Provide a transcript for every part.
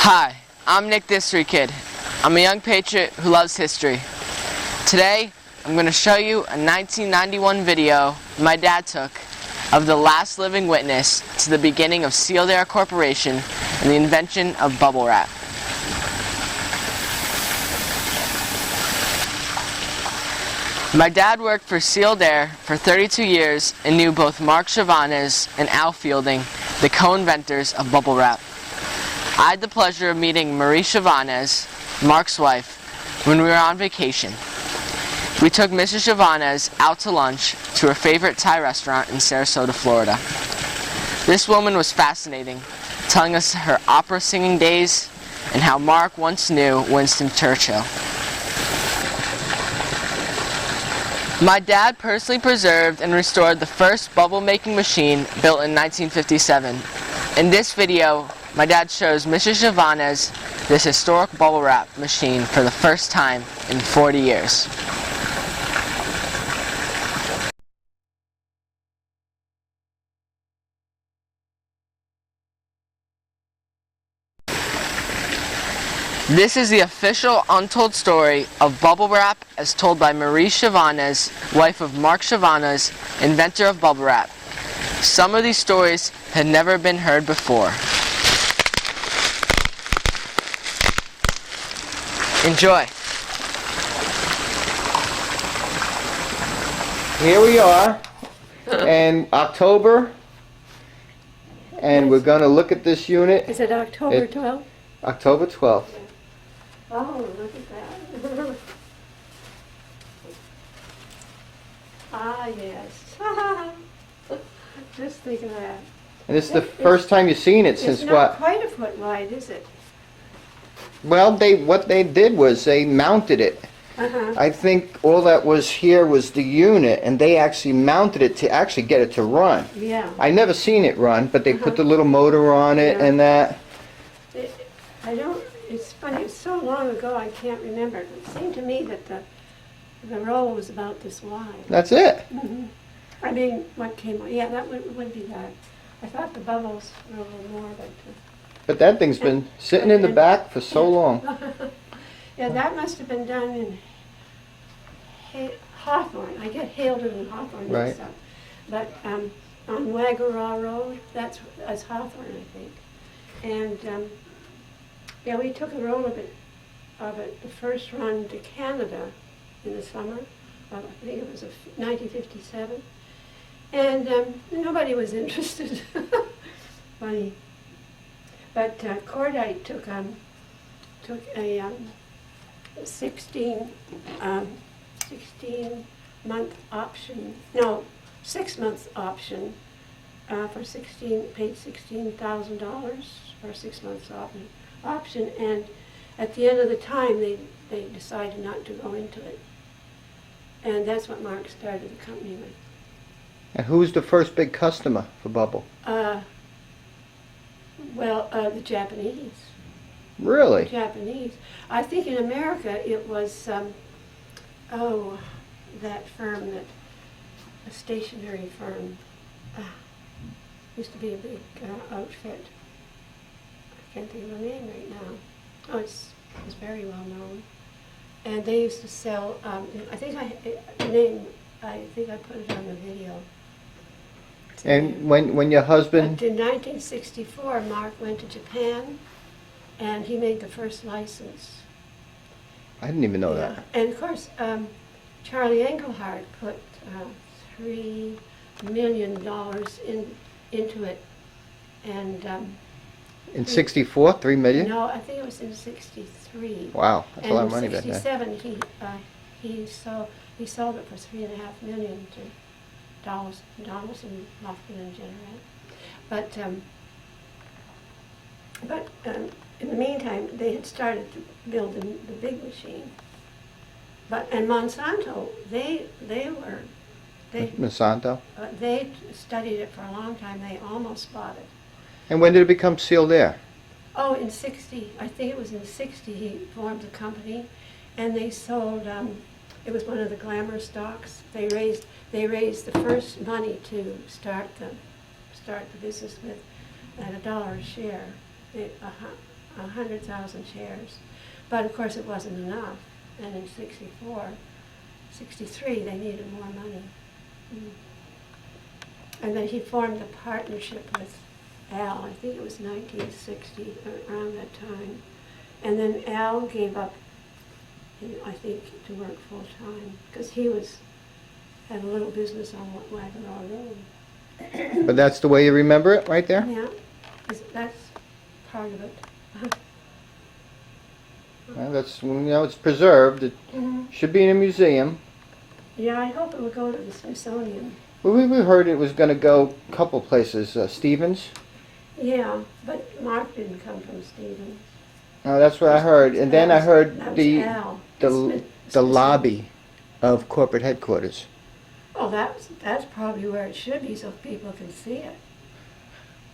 Hi, I'm Nick the History Kid. I'm a young patriot who loves history. Today, I'm going to show you a 1991 video my dad took of the last living witness to the beginning of Sealed Air Corporation and the invention of bubble wrap. My dad worked for Sealed Air for 32 years and knew both Marie Chavannes and Al Fielding, the co-inventors of bubble wrap. I had the pleasure of meeting Marie Chavannes, Mark's wife, when we were on vacation. We took Mrs. Chavannes out to lunch to her favorite Thai restaurant in Sarasota, Florida. This woman was fascinating, telling us her opera singing days and how Mark once knew Winston Churchill. My dad personally preserved and restored the first bubble-making machine built in 1957. In this video, my dad shows Mrs. Chavannes this historic bubble wrap machine for the first time in 40 years. This is the official Untold story of bubble wrap as told by Marie Chavannes, wife of Marie Chavannes, inventor of bubble wrap. Some of these stories had never been heard before. Enjoy. Here we are in October, and we're going to look at this unit. Is it October 12th? October 12th. Oh, look at that. Ah, yes. Just think of that. And this is the first time you've seen it since It's not what? quite a foot wide, is it? Well, what they did was they mounted it. I think all that was here was the unit, and they actually mounted it to actually get it to run. Yeah. I never seen it run, but they put the little motor on it and that. It's funny, it's so long ago I can't remember. It seemed to me that the roll was about this wide. That's it. I mean, what came on, yeah, that would be that. I thought the bubbles were a little more, But that thing's been sitting in the back for so long. yeah, that must have been done in Hawthorne. I get Hailden and Hawthorne Right. and stuff. But on Wagaraw Road, that's Hawthorne, I think. And yeah, we took a roll of it, the first run to Canada in the summer. I think it was 1957. And nobody was interested. Funny. But Cordite took a 16-month option. No, 6 months option for paid $16,000 for 6 months option. And at the end of the time, they decided not to go into it. And that's what Mark started the company with. And who was the first big customer for bubble? The Japanese. Really? Japanese. I think in America it was, that firm, a stationery firm, used to be a big outfit. I can't think of the name right now. Oh, it's very well known. And they used to sell, I think I put it on the video. And when your husband... But in 1964, Mark went to Japan, and he made the first license. I didn't even know that. And of course, Charlie Engelhardt put $3 million into it. And in 64, 3 million? no, I think it was in 63. Wow, that's a lot of money And in back then. 67, he sold it for $3.5 million to Donaldson, Lofgren, and General. But in the meantime, they had started to build the big machine. And Monsanto, they Monsanto? they studied it for a long time. They almost bought it. And when did it become Sealed Air? Oh, in 60, I think it was in 60, he formed the company, and they sold. It was one of the glamour stocks. They raised the first money to start the business with at $1 a share. 100,000 shares. But of course it wasn't enough. And in 63, they needed more money. And then he formed a partnership with Al. I think it was 1960, around that time. And then Al gave up, I think, to work full time because he had a little business on Wagaraw Road. But that's the way you remember it, right there? Yeah, that's part of it. Well, that's, it's preserved. It should be in a museum. Yeah, I hope it will go to the Smithsonian. Well, we heard it was going to go a couple places. Stevens? Yeah, but Mark didn't come from Stevens. Oh, that's what I heard. And then I heard That was the Al. the lobby of corporate headquarters. Well, that's probably where it should be so people can see it.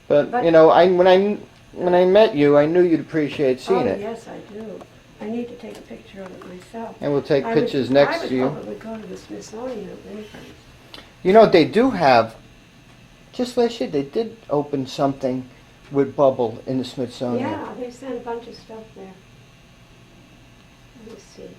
But But- when I met you, I knew you'd appreciate seeing it. Yes, I do. I need to take a picture of it myself. And we'll take pictures next to you. I would hope it would go to the Smithsonian at any rate. They do have, just last year, they did open something with Bubble in the Smithsonian. Yeah, they sent a bunch of stuff there. Let me see.